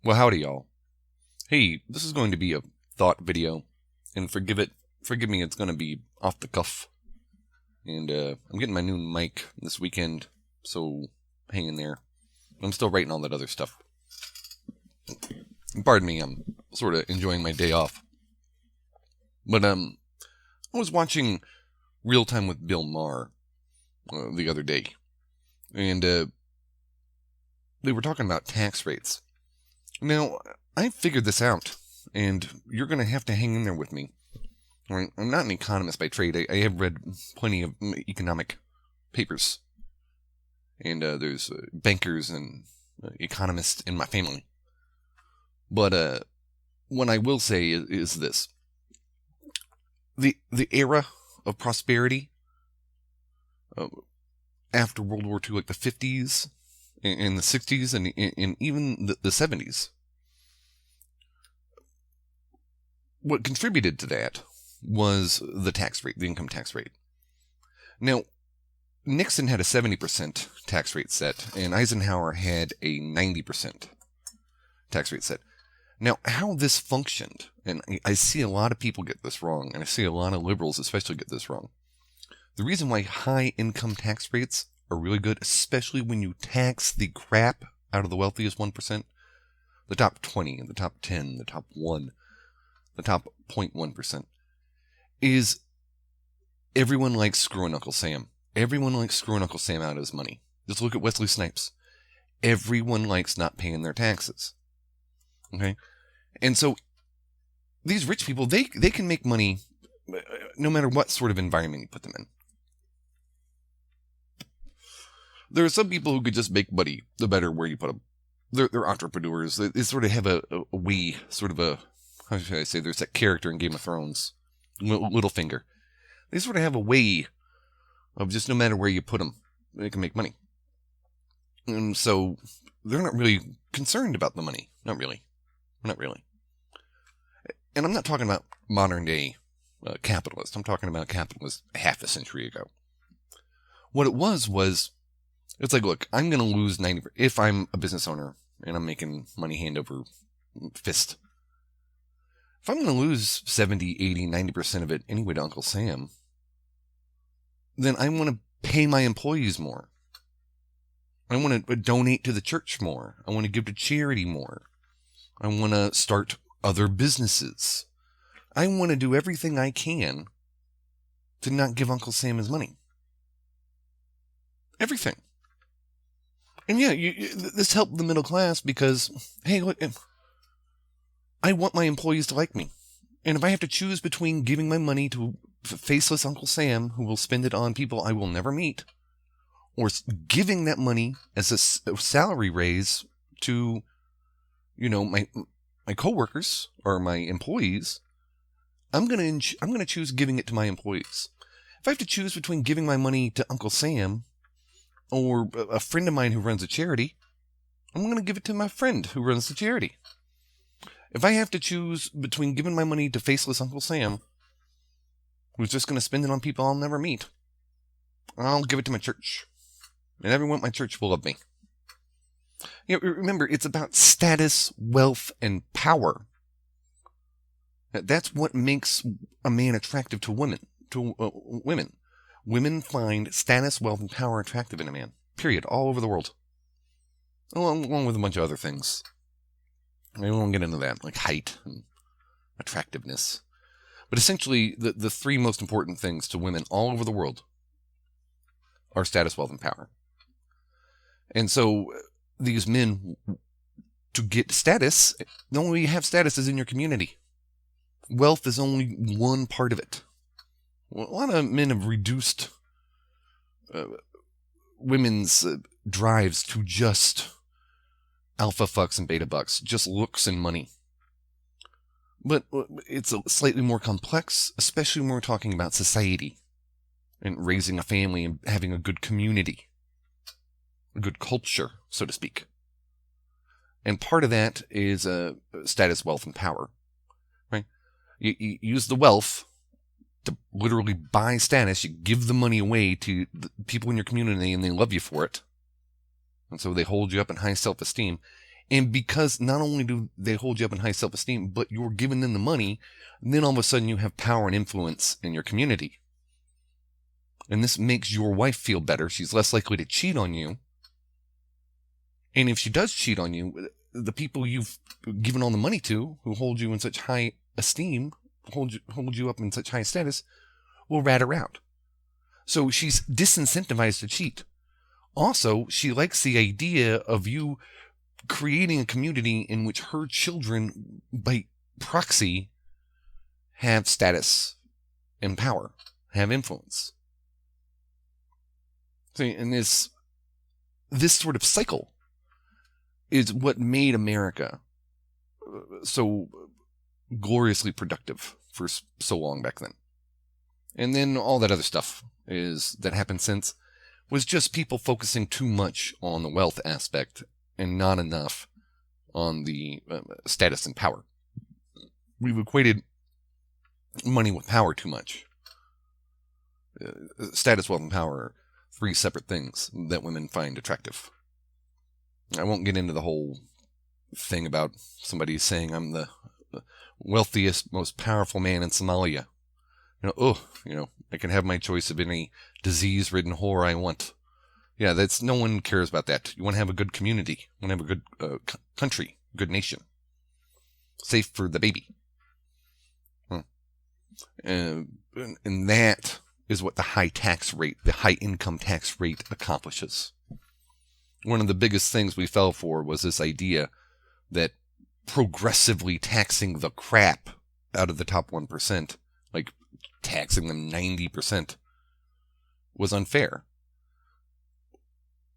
Well, howdy, y'all. Hey, this is going to be a thought video, and forgive me, it's going to be off the cuff. And I'm getting my new mic this weekend, so hang in there. I'm still writing all that other stuff. Pardon me, I'm sort of enjoying my day off. But I was watching Real Time with Bill Maher the other day, and they were talking about tax rates. Now, I figured this out, and you're going to have to hang in there with me. I'm not an economist by trade. I have read plenty of economic papers, and there's bankers and economists in my family. But what I will say is this. The era of prosperity after World War II, like the 50s and the 60s and even the 70s, what contributed to that was the tax rate, the income tax rate. Now, Nixon had a 70% tax rate set, and Eisenhower had a 90% tax rate set. Now, how this functioned, and I see a lot of people get this wrong, and I see a lot of liberals especially get this wrong. The reason why high income tax rates are really good, especially when you tax the crap out of the wealthiest 1%, the top 20, the top 10, the top 1, the top 0.1%, is everyone likes screwing Uncle Sam. Everyone likes screwing Uncle Sam out of his money. Just look at Wesley Snipes. Everyone likes not paying their taxes. Okay? And so these rich people, they can make money no matter what sort of environment you put them in. There are some people who could just make money the better where you put them. They're entrepreneurs. They sort of have a way, sort of a, how should I say, there's that character in Game of Thrones, Littlefinger. They sort of have a way of just no matter where you put them, they can make money. And so they're not really concerned about the money. Not really. And I'm not talking about modern day capitalists. I'm talking about capitalists half a century ago. What it was, it's like, look, I'm going to lose 90%. If I'm a business owner and I'm making money hand over fist, if I'm going to lose 70, 80, 90% of it anyway to Uncle Sam, then I want to pay my employees more. I want to donate to the church more. I want to give to charity more. I want to start other businesses. I want to do everything I can to not give Uncle Sam his money. Everything. And yeah, this helped the middle class because, hey, look, I want my employees to like me. And if I have to choose between giving my money to faceless Uncle Sam, who will spend it on people I will never meet, or giving that money as a salary raise to, my coworkers or my employees, I'm gonna choose giving it to my employees. If I have to choose between giving my money to Uncle Sam or a friend of mine who runs a charity, I'm gonna give it to my friend who runs the charity. If I have to choose between giving my money to faceless Uncle Sam, who's just gonna spend it on people I'll never meet, I'll give it to my church. And everyone at my church will love me. Remember, it's about status, wealth, and power. That's what makes a man attractive to women. Women find status, wealth, and power attractive in a man. Period. All over the world. Along with a bunch of other things. I won't get into that, like height and attractiveness. But essentially, the three most important things to women all over the world are status, wealth, and power. And so these men, to get status, the only way you have status is in your community. Wealth is only one part of it. A lot of men have reduced women's drives to just alpha fucks and beta bucks, just looks and money. But it's slightly more complex, especially when we're talking about society and raising a family and having a good community. A good culture, so to speak. And part of that is status, wealth, and power. Right? You use the wealth to literally buy status. You give the money away to the people in your community and they love you for it. And so they hold you up in high self-esteem. And because not only do they hold you up in high self-esteem, but you're giving them the money, then all of a sudden you have power and influence in your community. And this makes your wife feel better. She's less likely to cheat on you. And if she does cheat on you, the people you've given all the money to, who hold you in such high esteem, hold you up in such high status, will rat her out. So she's disincentivized to cheat. Also, she likes the idea of you creating a community in which her children, by proxy, have status and power, have influence. See, and this sort of cycle is what made America so gloriously productive for so long back then. And then all that other stuff that happened since was just people focusing too much on the wealth aspect and not enough on the status and power. We've equated money with power too much. Status, wealth, and power are three separate things that women find attractive. I won't get into the whole thing about somebody saying I'm the wealthiest, most powerful man in Somalia. I can have my choice of any disease-ridden whore I want. Yeah, no one cares about that. You want to have a good community. You want to have a good country, good nation. Safe for the baby. And that is what the high income tax rate accomplishes. One of the biggest things we fell for was this idea that progressively taxing the crap out of the top 1%, like taxing them 90%, was unfair.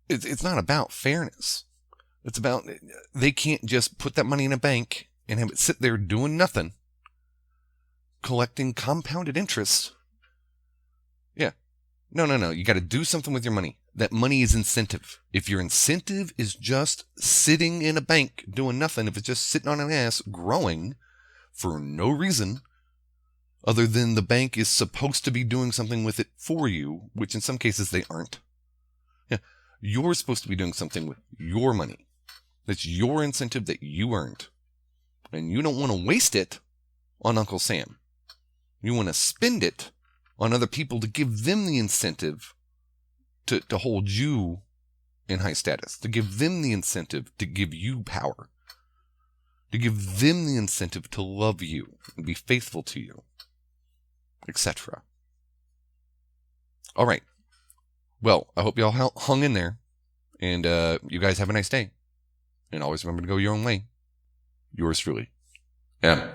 It's not about fairness. It's about they can't just put that money in a bank and have it sit there doing nothing, collecting compounded interest. Yeah. No. You got to do something with your money. That money is incentive. If your incentive is just sitting in a bank doing nothing, if it's just sitting on an ass growing for no reason other than the bank is supposed to be doing something with it for you, which in some cases they aren't. Yeah. You're supposed to be doing something with your money. That's your incentive that you earned. And you don't want to waste it on Uncle Sam. You want to spend it on other people to give them the incentive to hold you in high status, to give them the incentive to give you power, to give them the incentive to love you and be faithful to you, etc. All right. Well, I hope y'all hung in there, and you guys have a nice day. And always remember to go your own way. Yours truly, M.